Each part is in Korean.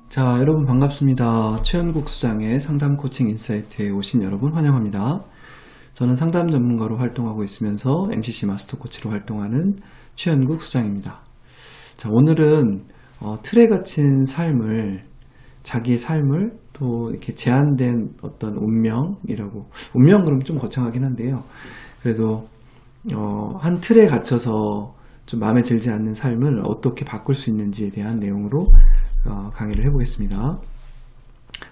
자, 여러분 반갑습니다. 최현국 수장의 상담 코칭 인사이트에 오신 여러분 환영합니다. 저는 상담 전문가로 활동하고 있으면서 MCC 마스터 코치로 활동하는 최현국 수장입니다. 자, 오늘은 틀에 갇힌 삶을, 자기의 삶을 또 이렇게 제한된 어떤 운명이라고, 운명 그러면 좀 거창하긴 한데요. 그래도 한 틀에 갇혀서 좀 마음에 들지 않는 삶을 어떻게 바꿀 수 있는지에 대한 내용으로 강의를 해보겠습니다.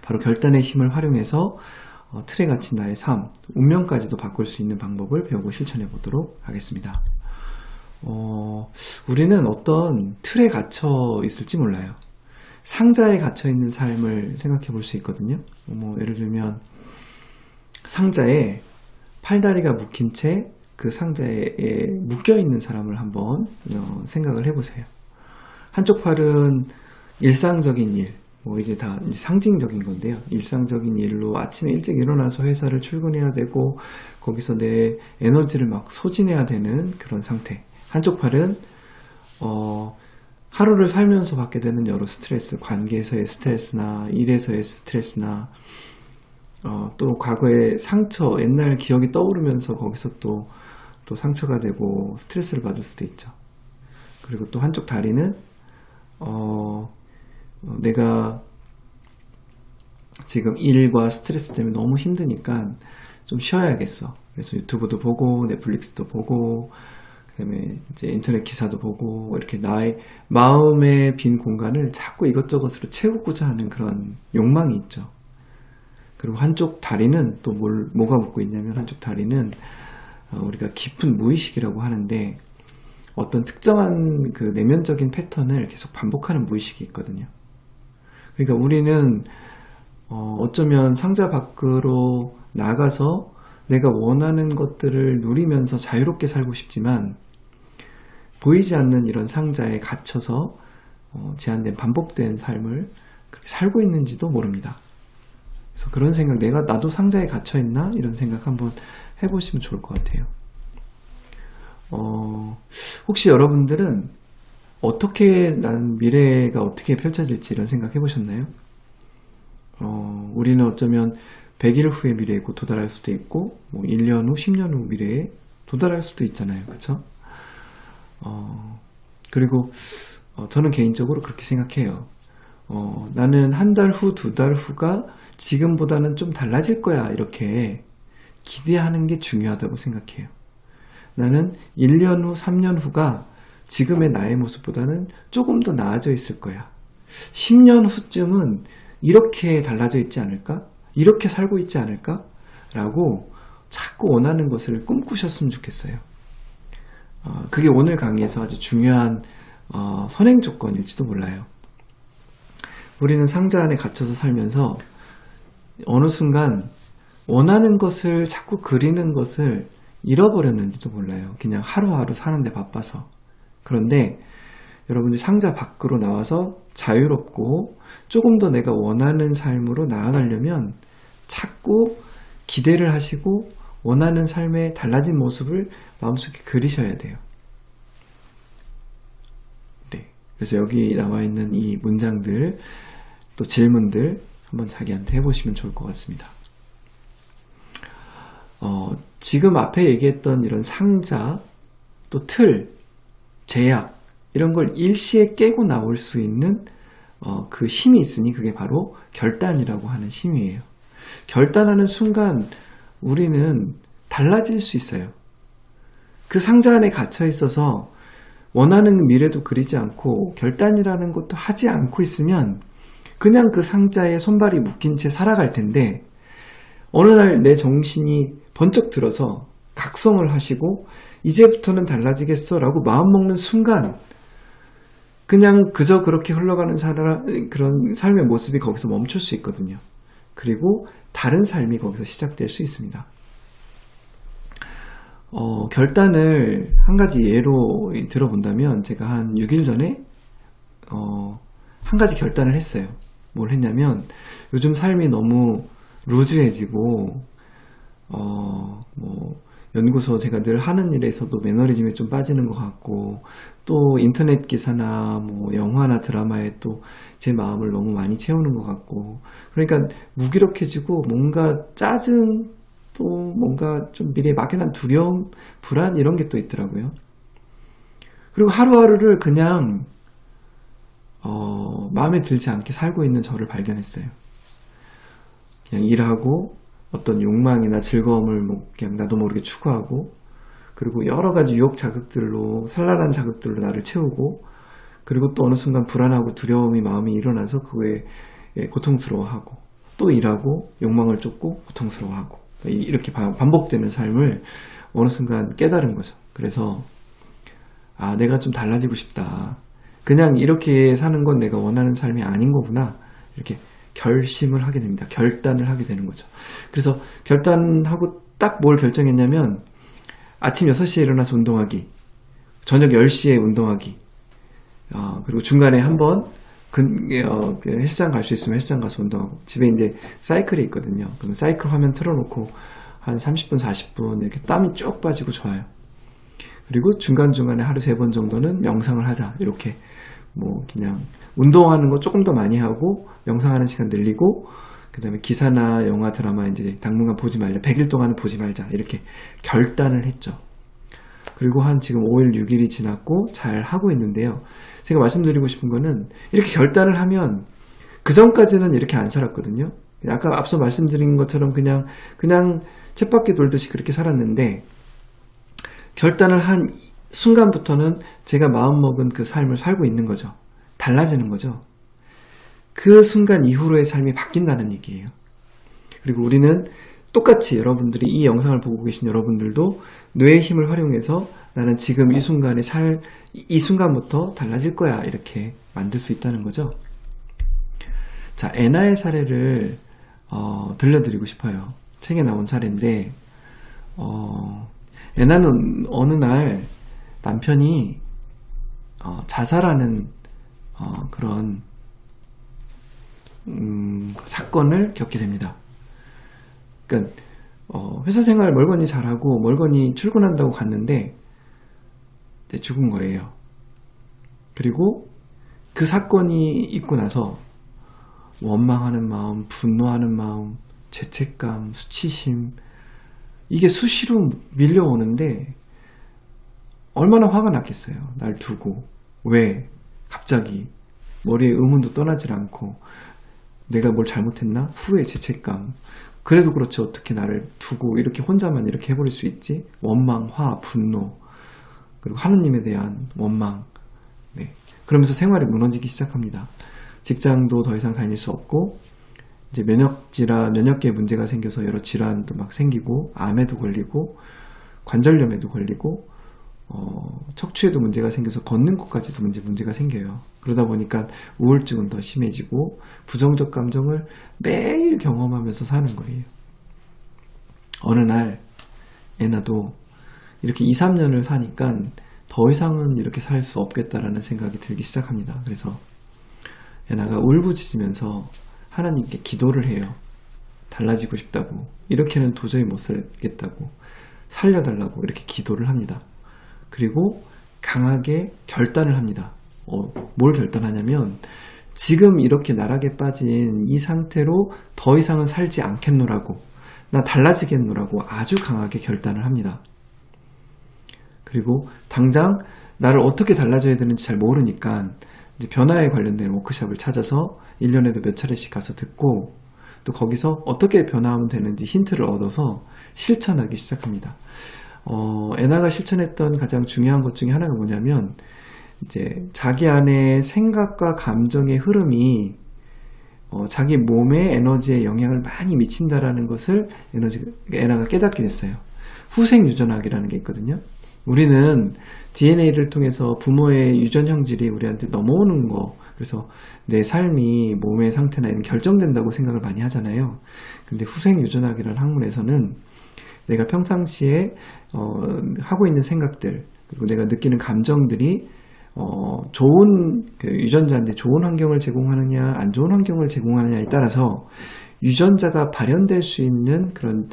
바로 결단의 힘을 활용해서 틀에 갇힌 나의 삶, 운명까지도 바꿀 수 있는 방법을 배우고 실천해 보도록 하겠습니다. 우리는 어떤 틀에 갇혀 있을지 몰라요. 상자에 갇혀 있는 삶을 생각해 볼 수 있거든요. 예를 들면 상자에 팔다리가 묶인 채 그 상자에 묶여 있는 사람을 한번 생각을 해보세요. 한쪽 팔은 일상적인 일, 이게 다 상징적인 건데요. 일상적인 일로 아침에 일찍 일어나서 회사를 출근해야 되고 거기서 내 에너지를 막 소진해야 되는 그런 상태. 한쪽 팔은 하루를 살면서 받게 되는 여러 스트레스, 관계에서의 스트레스나 일에서의 스트레스나 또 과거의 상처, 옛날 기억이 떠오르면서 거기서 또 상처가 되고 스트레스를 받을 수도 있죠. 그리고 또 한쪽 다리는 내가 지금 일과 스트레스 때문에 너무 힘드니까 좀 쉬어야겠어. 그래서 유튜브도 보고 넷플릭스도 보고 그다음에 이제 인터넷 기사도 보고 이렇게 나의 마음의 빈 공간을 자꾸 이것저것으로 채우고자 하는 그런 욕망이 있죠. 그리고 한쪽 다리는 또 뭐가 붙고 있냐면 한쪽 다리는 우리가 깊은 무의식이라고 하는데 어떤 특정한 그 내면적인 패턴을 계속 반복하는 무의식이 있거든요. 그러니까 우리는 어쩌면 상자 밖으로 나가서 내가 원하는 것들을 누리면서 자유롭게 살고 싶지만 보이지 않는 이런 상자에 갇혀서 제한된 반복된 삶을 그렇게 살고 있는지도 모릅니다. 그래서 그런 생각, 나도 상자에 갇혀 있나? 이런 생각 한번 해보시면 좋을 것 같아요. 혹시 여러분들은 난 미래가 어떻게 펼쳐질지 이런 생각 해보셨나요? 우리는 어쩌면 100일 후의 미래에 곧 도달할 수도 있고 1년 후, 10년 후 미래에 도달할 수도 있잖아요. 그쵸? 그리고 저는 개인적으로 그렇게 생각해요. 나는 한 달 후, 두 달 후가 지금보다는 좀 달라질 거야 이렇게 기대하는 게 중요하다고 생각해요. 나는 1년 후, 3년 후가 지금의 나의 모습보다는 조금 더 나아져 있을 거야. 10년 후쯤은 이렇게 달라져 있지 않을까? 이렇게 살고 있지 않을까? 라고 자꾸 원하는 것을 꿈꾸셨으면 좋겠어요. 그게 오늘 강의에서 아주 중요한 선행 조건일지도 몰라요. 우리는 상자 안에 갇혀서 살면서 어느 순간 원하는 것을 자꾸 그리는 것을 잃어버렸는지도 몰라요. 그냥 하루하루 사는데 바빠서. 그런데 여러분들이 상자 밖으로 나와서 자유롭고 조금 더 내가 원하는 삶으로 나아가려면 자꾸 기대를 하시고 원하는 삶의 달라진 모습을 마음속에 그리셔야 돼요. 네. 그래서 여기 나와 있는 이 문장들 또 질문들 한번 자기한테 해보시면 좋을 것 같습니다. 지금 앞에 얘기했던 이런 상자, 또 틀, 제약 이런 걸 일시에 깨고 나올 수 있는 그 힘이 있으니 그게 바로 결단이라고 하는 힘이에요. 결단하는 순간 우리는 달라질 수 있어요. 그 상자 안에 갇혀 있어서 원하는 미래도 그리지 않고 결단이라는 것도 하지 않고 있으면 그냥 그 상자에 손발이 묶인 채 살아갈 텐데 어느 날 내 정신이 번쩍 들어서 각성을 하시고 이제부터는 달라지겠어 라고 마음먹는 순간 그냥 그저 그렇게 흘러가는 그런 삶의 모습이 거기서 멈출 수 있거든요. 그리고 다른 삶이 거기서 시작될 수 있습니다. 결단을 한 가지 예로 들어본다면 제가 한 6일 전에 한 가지 결단을 했어요. 뭘 했냐면 요즘 삶이 너무 루즈해지고 연구소 제가 늘 하는 일에서도 매너리즘에 좀 빠지는 것 같고, 또 인터넷 기사나 뭐 영화나 드라마에 또 제 마음을 너무 많이 채우는 것 같고, 그러니까 무기력해지고 뭔가 짜증, 또 뭔가 좀 미래에 막연한 두려움, 불안 이런 게 또 있더라고요. 그리고 하루하루를 그냥 마음에 들지 않게 살고 있는 저를 발견했어요. 그냥 일하고 어떤 욕망이나 즐거움을 뭐 그냥 나도 모르게 추구하고, 그리고 여러 가지 유혹 자극들로, 산란한 자극들로 나를 채우고, 그리고 또 어느 순간 불안하고 두려움이 마음이 일어나서 그거에 고통스러워하고, 또 일하고 욕망을 쫓고 고통스러워하고, 이렇게 반복되는 삶을 어느 순간 깨달은 거죠. 그래서 내가 좀 달라지고 싶다. 그냥 이렇게 사는 건 내가 원하는 삶이 아닌 거구나. 이렇게 결심을 하게 됩니다. 결단을 하게 되는 거죠. 그래서 결단하고 딱 뭘 결정했냐면, 아침 6시에 일어나서 운동하기, 저녁 10시에 운동하기, 그리고 중간에 한번 헬스장 갈 수 있으면 헬스장 가서 운동하고, 집에 이제 사이클이 있거든요. 그럼 사이클 화면 틀어놓고 한 30분, 40분 이렇게 땀이 쭉 빠지고 좋아요. 그리고 중간중간에 하루 3번 정도는 명상을 하자. 이렇게 뭐 그냥 운동하는 거 조금 더 많이 하고 명상하는 시간 늘리고, 그 다음에 기사나 영화, 드라마 이제 당분간 보지 말자. 100일 동안은 보지 말자. 이렇게 결단을 했죠. 그리고 한 지금 5일, 6일이 지났고 잘 하고 있는데요. 제가 말씀드리고 싶은 거는, 이렇게 결단을 하면, 그 전까지는 이렇게 안 살았거든요. 아까 앞서 말씀드린 것처럼 그냥 쳇바퀴 돌듯이 그렇게 살았는데, 결단을 한 순간부터는 제가 마음먹은 그 삶을 살고 있는 거죠. 달라지는 거죠. 그 순간 이후로의 삶이 바뀐다는 얘기예요. 그리고 우리는 똑같이, 여러분들이 이 영상을 보고 계신 여러분들도 뇌의 힘을 활용해서 나는 지금 이 순간에 이 순간부터 달라질 거야, 이렇게 만들 수 있다는 거죠. 자, 애나의 사례를 들려드리고 싶어요. 책에 나온 사례인데, 애나는 어느 날 남편이 자살하는 그런 사건을 겪게 됩니다. 그러니까 회사 생활 멀거니 잘하고 멀거니 출근한다고 갔는데 죽은 거예요. 그리고 그 사건이 있고 나서 원망하는 마음, 분노하는 마음, 죄책감, 수치심, 이게 수시로 밀려오는데 얼마나 화가 났겠어요. 날 두고. 왜? 갑자기 머리에 의문도 떠나질 않고, 내가 뭘 잘못했나? 후회, 죄책감. 그래도 그렇지 어떻게 나를 두고 이렇게 혼자만 이렇게 해버릴 수 있지? 원망, 화, 분노, 그리고 하느님에 대한 원망. 네. 그러면서 생활이 무너지기 시작합니다. 직장도 더 이상 다닐 수 없고, 이제 면역계에 문제가 생겨서 여러 질환도 막 생기고, 암에도 걸리고, 관절염에도 걸리고, 척추에도 문제가 생겨서 걷는 것까지도 문제가 생겨요. 그러다 보니까 우울증은 더 심해지고, 부정적 감정을 매일 경험하면서 사는 거예요. 어느 날 애나도 이렇게 2, 3년을 사니까 더 이상은 이렇게 살 수 없겠다라는 생각이 들기 시작합니다. 그래서 애나가 울부짖으면서 하나님께 기도를 해요. 달라지고 싶다고, 이렇게는 도저히 못 살겠다고, 살려달라고 이렇게 기도를 합니다. 그리고 강하게 결단을 합니다. 뭘 결단하냐면, 지금 이렇게 나락에 빠진 이 상태로 더 이상은 살지 않겠노라고, 나 달라지겠노라고 아주 강하게 결단을 합니다. 그리고 당장 나를 어떻게 달라져야 되는지 잘 모르니까 이제 변화에 관련된 워크숍을 찾아서 1년에도 몇 차례씩 가서 듣고, 또 거기서 어떻게 변화하면 되는지 힌트를 얻어서 실천하기 시작합니다. 애나가 실천했던 가장 중요한 것 중에 하나가 뭐냐면, 이제 자기 안에 생각과 감정의 흐름이 자기 몸의 에너지에 영향을 많이 미친다라는 것을 애나가 깨닫게 됐어요. 후생유전학이라는 게 있거든요. 우리는 DNA를 통해서 부모의 유전 형질이 우리한테 넘어오는 거, 그래서 내 삶이 몸의 상태나 이런 결정된다고 생각을 많이 하잖아요. 근데 후생유전학이라는 학문에서는 내가 평상시에 하고 있는 생각들, 그리고 내가 느끼는 감정들이 좋은 유전자인데 좋은 환경을 제공하느냐 안 좋은 환경을 제공하느냐에 따라서 유전자가 발현될 수 있는 그런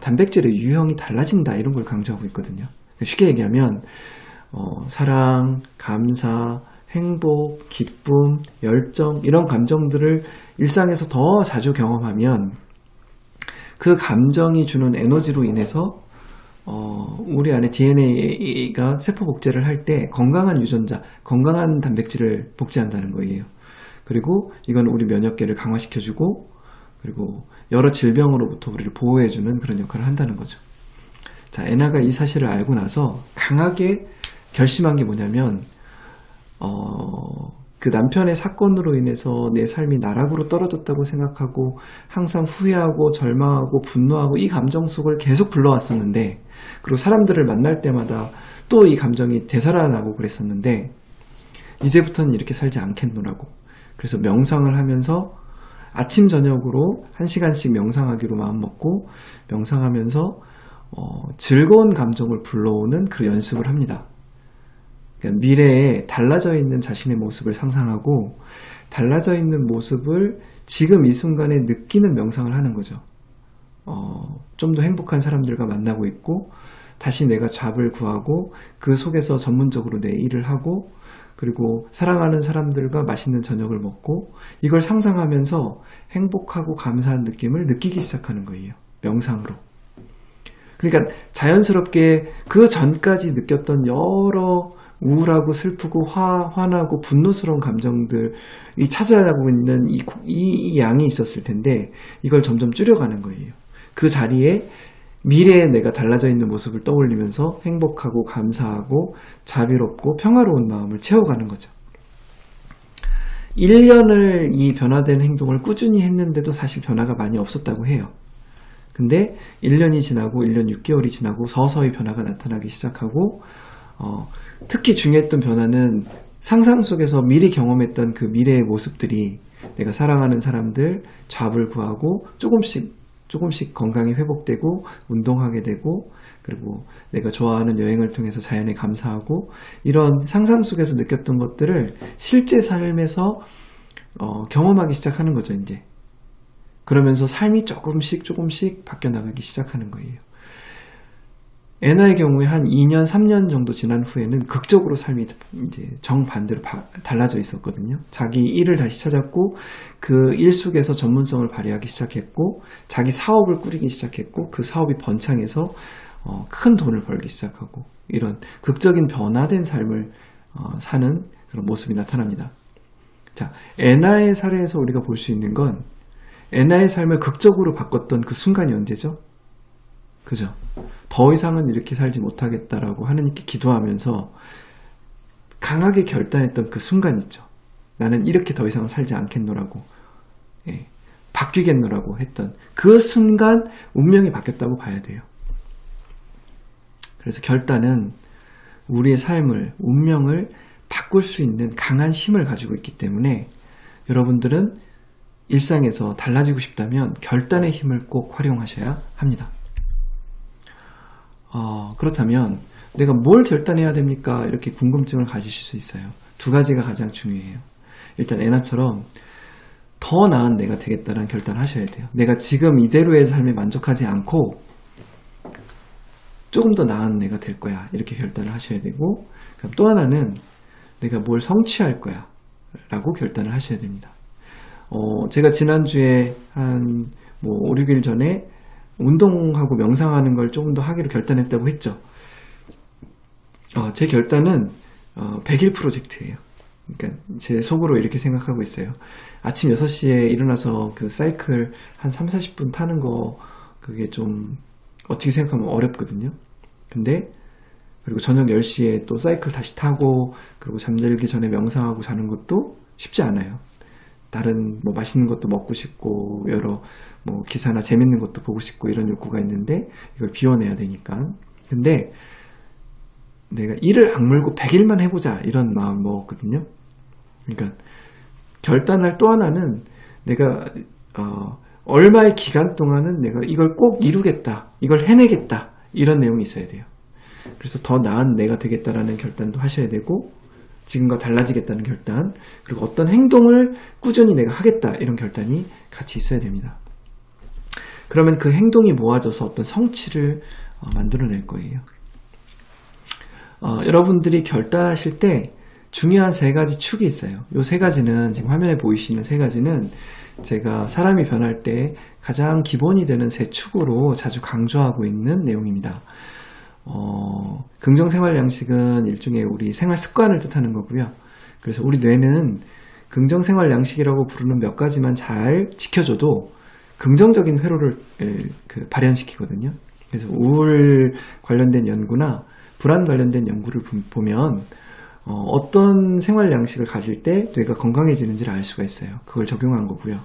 단백질의 유형이 달라진다, 이런 걸 강조하고 있거든요. 쉽게 얘기하면 사랑, 감사, 행복, 기쁨, 열정, 이런 감정들을 일상에서 더 자주 경험하면 그 감정이 주는 에너지로 인해서 우리 안에 DNA가 세포 복제를 할 때 건강한 유전자, 건강한 단백질을 복제한다는 거예요. 그리고 이건 우리 면역계를 강화시켜주고, 그리고 여러 질병으로부터 우리를 보호해주는 그런 역할을 한다는 거죠. 자, 애나가 이 사실을 알고 나서 강하게 결심한 게 뭐냐면, 그 남편의 사건으로 인해서 내 삶이 나락으로 떨어졌다고 생각하고 항상 후회하고 절망하고 분노하고 이 감정 속을 계속 불러왔었는데, 그리고 사람들을 만날 때마다 또 이 감정이 되살아나고 그랬었는데, 이제부터는 이렇게 살지 않겠노라고. 그래서 명상을 하면서 아침 저녁으로 1시간씩 명상하기로 마음먹고, 명상하면서 즐거운 감정을 불러오는 그 연습을 합니다. 그러니까 미래에 달라져 있는 자신의 모습을 상상하고, 달라져 있는 모습을 지금 이 순간에 느끼는 명상을 하는 거죠. 좀 더 행복한 사람들과 만나고 있고, 다시 내가 잡을 구하고 그 속에서 전문적으로 내 일을 하고, 그리고 사랑하는 사람들과 맛있는 저녁을 먹고, 이걸 상상하면서 행복하고 감사한 느낌을 느끼기 시작하는 거예요. 명상으로. 그러니까 자연스럽게 그 전까지 느꼈던 여러 우울하고 슬프고 화나고 분노스러운 감정들이 찾아가고 있는 이 양이 있었을 텐데, 이걸 점점 줄여가는 거예요. 그 자리에 미래에 내가 달라져 있는 모습을 떠올리면서 행복하고 감사하고 자비롭고 평화로운 마음을 채워가는 거죠. 1년을 이 변화된 행동을 꾸준히 했는데도 사실 변화가 많이 없었다고 해요. 근데 1년이 지나고 1년 6개월이 지나고 서서히 변화가 나타나기 시작하고, 특히 중요했던 변화는 상상 속에서 미리 경험했던 그 미래의 모습들이, 내가 사랑하는 사람들, 잡을 구하고 조금씩 건강이 회복되고 운동하게 되고, 그리고 내가 좋아하는 여행을 통해서 자연에 감사하고, 이런 상상 속에서 느꼈던 것들을 실제 삶에서 경험하기 시작하는 거죠, 이제. 그러면서 삶이 조금씩 바뀌어 나가기 시작하는 거예요. 애나의 경우에 한 2년, 3년 정도 지난 후에는 극적으로 삶이 이제 정반대로 달라져 있었거든요. 자기 일을 다시 찾았고, 그 일 속에서 전문성을 발휘하기 시작했고, 자기 사업을 꾸리기 시작했고, 그 사업이 번창해서 큰 돈을 벌기 시작하고, 이런 극적인 변화된 삶을 사는 그런 모습이 나타납니다. 자, 애나의 사례에서 우리가 볼 수 있는 건, 애나의 삶을 극적으로 바꿨던 그 순간이 언제죠? 그죠? 더 이상은 이렇게 살지 못하겠다라고 하느님께 기도하면서 강하게 결단했던 그 순간 있죠. 나는 이렇게 더 이상은 살지 않겠노라고, 바뀌겠노라고 했던 그 순간 운명이 바뀌었다고 봐야 돼요. 그래서 결단은 우리의 삶을, 운명을 바꿀 수 있는 강한 힘을 가지고 있기 때문에, 여러분들은 일상에서 달라지고 싶다면 결단의 힘을 꼭 활용하셔야 합니다. 그렇다면 내가 뭘 결단해야 됩니까? 이렇게 궁금증을 가지실 수 있어요. 두 가지가 가장 중요해요. 일단 애나처럼 더 나은 내가 되겠다는 결단을 하셔야 돼요. 내가 지금 이대로의 삶에 만족하지 않고 조금 더 나은 내가 될 거야, 이렇게 결단을 하셔야 되고, 그럼 또 하나는 내가 뭘 성취할 거야 라고 결단을 하셔야 됩니다. 제가 지난주에 한 5, 6일 전에 운동하고 명상하는 걸 조금 더 하기로 결단했다고 했죠. 제 결단은 100일 프로젝트예요. 그러니까 제 속으로 이렇게 생각하고 있어요. 아침 6시에 일어나서 그 사이클 한 3, 40분 타는 거, 그게 좀 어떻게 생각하면 어렵거든요. 근데 그리고 저녁 10시에 또 사이클 다시 타고, 그리고 잠들기 전에 명상하고 자는 것도 쉽지 않아요. 다른 맛있는 것도 먹고 싶고, 여러 기사나 재밌는 것도 보고 싶고, 이런 욕구가 있는데 이걸 비워내야 되니까. 근데 내가 이를 악물고 100일만 해보자, 이런 마음 먹었거든요. 그러니까 결단할 또 하나는 내가 얼마의 기간 동안은 내가 이걸 꼭 이루겠다, 이걸 해내겠다, 이런 내용이 있어야 돼요. 그래서 더 나은 내가 되겠다라는 결단도 하셔야 되고, 지금과 달라지겠다는 결단, 그리고 어떤 행동을 꾸준히 내가 하겠다, 이런 결단이 같이 있어야 됩니다. 그러면 그 행동이 모아져서 어떤 성취를 만들어낼 거예요. 여러분들이 결단하실 때 중요한 세 가지 축이 있어요. 이 세 가지는 지금 화면에 보이시는 세 가지는 제가 사람이 변할 때 가장 기본이 되는 세 축으로 자주 강조하고 있는 내용입니다. 긍정생활 양식은 일종의 우리 생활 습관을 뜻하는 거고요. 그래서 우리 뇌는 긍정생활 양식이라고 부르는 몇 가지만 잘 지켜줘도 긍정적인 회로를 발현시키거든요. 그래서 우울 관련된 연구나 불안 관련된 연구를 보면 어떤 생활 양식을 가질 때 뇌가 건강해지는지를 알 수가 있어요. 그걸 적용한 거고요.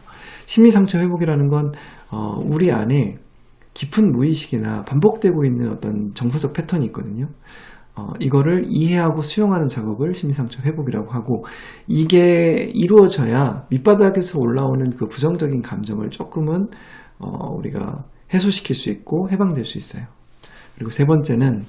심리상처 회복이라는 건 우리 안에 깊은 무의식이나 반복되고 있는 어떤 정서적 패턴이 있거든요. 이거를 이해하고 수용하는 작업을 심리상처 회복이라고 하고, 이게 이루어져야 밑바닥에서 올라오는 그 부정적인 감정을 조금은 우리가 해소시킬 수 있고 해방될 수 있어요. 그리고 세 번째는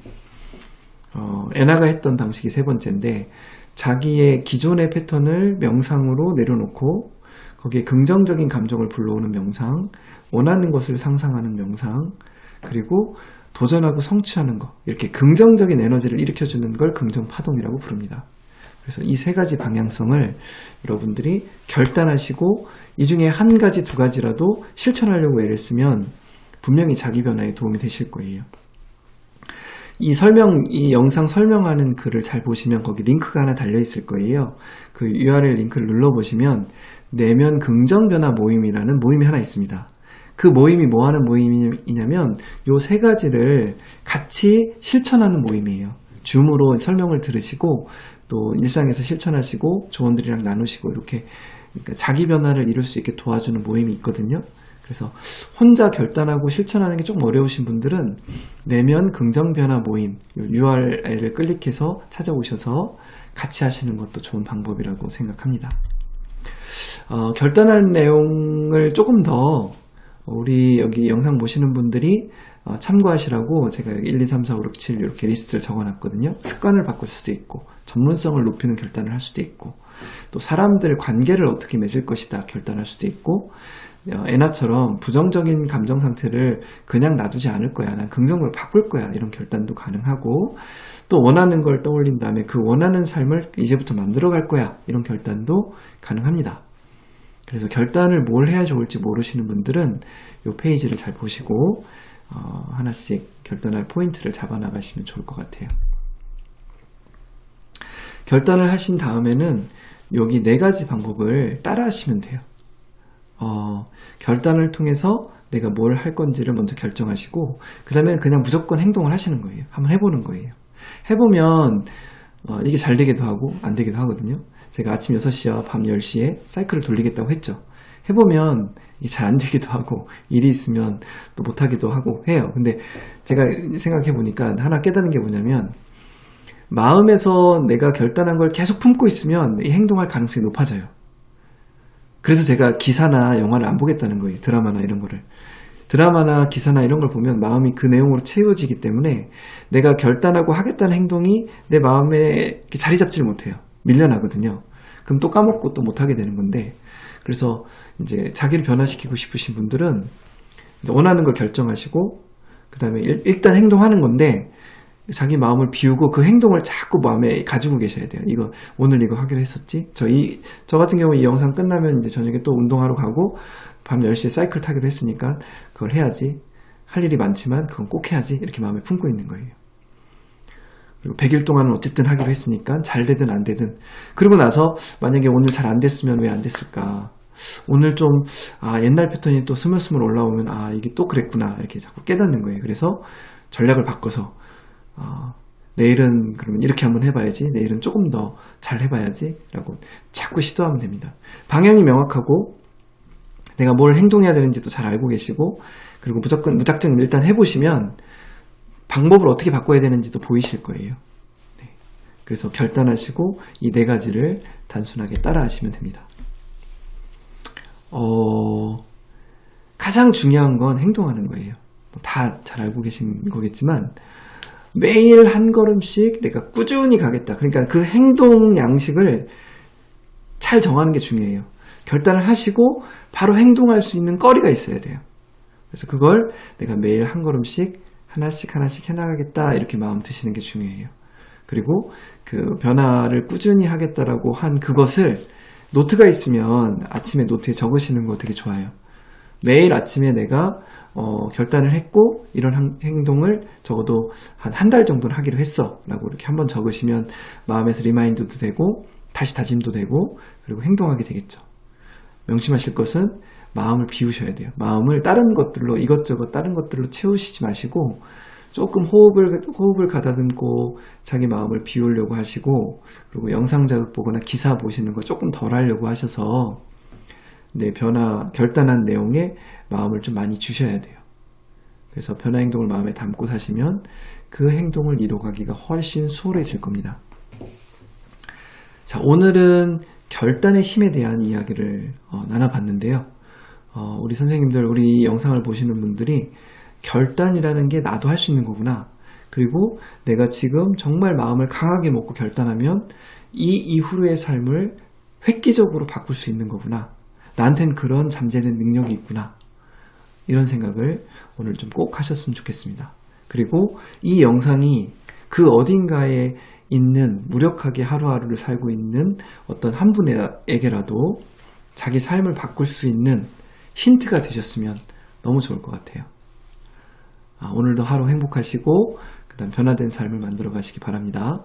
에나가 했던 방식이 세 번째인데, 자기의 기존의 패턴을 명상으로 내려놓고 거기에 긍정적인 감정을 불러오는 명상, 원하는 것을 상상하는 명상, 그리고 도전하고 성취하는 것, 이렇게 긍정적인 에너지를 일으켜주는 걸 긍정파동이라고 부릅니다. 그래서 이 세 가지 방향성을 여러분들이 결단하시고 이 중에 한 가지, 두 가지라도 실천하려고 애를 쓰면 분명히 자기 변화에 도움이 되실 거예요. 이 영상 설명하는 글을 잘 보시면 거기 링크가 하나 달려 있을 거예요. 그 URL 링크를 눌러보시면 내면 긍정 변화 모임이라는 모임이 하나 있습니다. 그 모임이 뭐 하는 모임이냐면 요 세 가지를 같이 실천하는 모임이에요. 줌으로 설명을 들으시고 또 일상에서 실천하시고 조언들이랑 나누시고 이렇게, 그러니까 자기 변화를 이룰 수 있게 도와주는 모임이 있거든요. 그래서 혼자 결단하고 실천하는 게 조금 어려우신 분들은 내면 긍정 변화 모임 URL을 클릭해서 찾아오셔서 같이 하시는 것도 좋은 방법이라고 생각합니다. 결단할 내용을 조금 더 우리 여기 영상 보시는 분들이 참고하시라고 제가 여기 1, 2, 3, 4, 5, 6, 7 이렇게 리스트를 적어놨거든요. 습관을 바꿀 수도 있고 전문성을 높이는 결단을 할 수도 있고 또 사람들 관계를 어떻게 맺을 것이다 결단할 수도 있고, 에나처럼 부정적인 감정 상태를 그냥 놔두지 않을 거야, 난 긍정으로 바꿀 거야, 이런 결단도 가능하고, 또 원하는 걸 떠올린 다음에 그 원하는 삶을 이제부터 만들어 갈 거야, 이런 결단도 가능합니다. 그래서 결단을 뭘 해야 좋을지 모르시는 분들은 이 페이지를 잘 보시고 하나씩 결단할 포인트를 잡아 나가시면 좋을 것 같아요. 결단을 하신 다음에는 여기 네 가지 방법을 따라 하시면 돼요. 결단을 통해서 내가 뭘 할 건지를 먼저 결정하시고 그 다음에 그냥 무조건 행동을 하시는 거예요. 한번 해보는 거예요. 해보면 이게 잘 되기도 하고 안 되기도 하거든요. 제가 아침 6시와 밤 10시에 사이클을 돌리겠다고 했죠. 해보면 이게 잘 안 되기도 하고 일이 있으면 또 못하기도 하고 해요. 근데 제가 생각해보니까 하나 깨닫는 게 뭐냐면, 마음에서 내가 결단한 걸 계속 품고 있으면 이 행동할 가능성이 높아져요. 그래서 제가 기사나 영화를 안 보겠다는 거예요. 드라마나 이런 거를. 드라마나 기사나 이런 걸 보면 마음이 그 내용으로 채워지기 때문에 내가 결단하고 하겠다는 행동이 내 마음에 자리 잡지를 못해요. 밀려나거든요. 그럼 또 까먹고 또 못하게 되는 건데, 그래서 이제 자기를 변화시키고 싶으신 분들은 원하는 걸 결정하시고 그 다음에 일단 행동하는 건데 자기 마음을 비우고 그 행동을 자꾸 마음에 가지고 계셔야 돼요. 오늘 이거 하기로 했었지? 저 같은 경우 이 영상 끝나면 이제 저녁에 또 운동하러 가고 밤 10시에 사이클 타기로 했으니까 그걸 해야지. 할 일이 많지만 그건 꼭 해야지. 이렇게 마음에 품고 있는 거예요. 그리고 100일 동안은 어쨌든 하기로 했으니까 잘 되든 안 되든. 그러고 나서 만약에 오늘 잘 안 됐으면 왜 안 됐을까? 오늘 좀 옛날 패턴이 또 스물스물 올라오면 이게 또 그랬구나. 이렇게 자꾸 깨닫는 거예요. 그래서 전략을 바꿔서 내일은 그러면 이렇게 한번 해봐야지, 내일은 조금 더 잘 해봐야지 라고 자꾸 시도하면 됩니다. 방향이 명확하고 내가 뭘 행동해야 되는지도 잘 알고 계시고, 그리고 무작정 일단 해보시면 방법을 어떻게 바꿔야 되는지도 보이실 거예요. 네. 그래서 결단하시고 이 네 가지를 단순하게 따라 하시면 됩니다. 가장 중요한 건 행동하는 거예요. 다 잘 알고 계신 거겠지만 매일 한 걸음씩 내가 꾸준히 가겠다. 그러니까 그 행동 양식을 잘 정하는 게 중요해요. 결단을 하시고 바로 행동할 수 있는 거리가 있어야 돼요. 그래서 그걸 내가 매일 한 걸음씩 하나씩 하나씩 해나가겠다 이렇게 마음 드시는 게 중요해요. 그리고 그 변화를 꾸준히 하겠다라고 한 그것을 노트가 있으면 아침에 노트에 적으시는 거 되게 좋아요. 매일 아침에 내가 결단을 했고 이런 행동을 적어도 한 달 정도는 하기로 했어 라고 이렇게 한번 적으시면 마음에서 리마인드도 되고 다시 다짐도 되고 그리고 행동하게 되겠죠. 명심하실 것은 마음을 비우셔야 돼요. 마음을 다른 것들로 이것저것 다른 것들로 채우시지 마시고 조금 호흡을 가다듬고 자기 마음을 비우려고 하시고 그리고 영상 자극 보거나 기사 보시는 거 조금 덜 하려고 하셔서 결단한 내용에 마음을 좀 많이 주셔야 돼요. 그래서 변화 행동을 마음에 담고 사시면 그 행동을 이뤄가기가 훨씬 수월해질 겁니다. 자, 오늘은 결단의 힘에 대한 이야기를 나눠봤는데요. 우리 선생님들, 우리 영상을 보시는 분들이 결단이라는 게 나도 할 수 있는 거구나. 그리고 내가 지금 정말 마음을 강하게 먹고 결단하면 이 이후로의 삶을 획기적으로 바꿀 수 있는 거구나. 나한텐 그런 잠재된 능력이 있구나. 이런 생각을 오늘 좀 꼭 하셨으면 좋겠습니다. 그리고 이 영상이 그 어딘가에 있는 무력하게 하루하루를 살고 있는 어떤 한 분에게라도 자기 삶을 바꿀 수 있는 힌트가 되셨으면 너무 좋을 것 같아요. 오늘도 하루 행복하시고 그다음 변화된 삶을 만들어 가시기 바랍니다.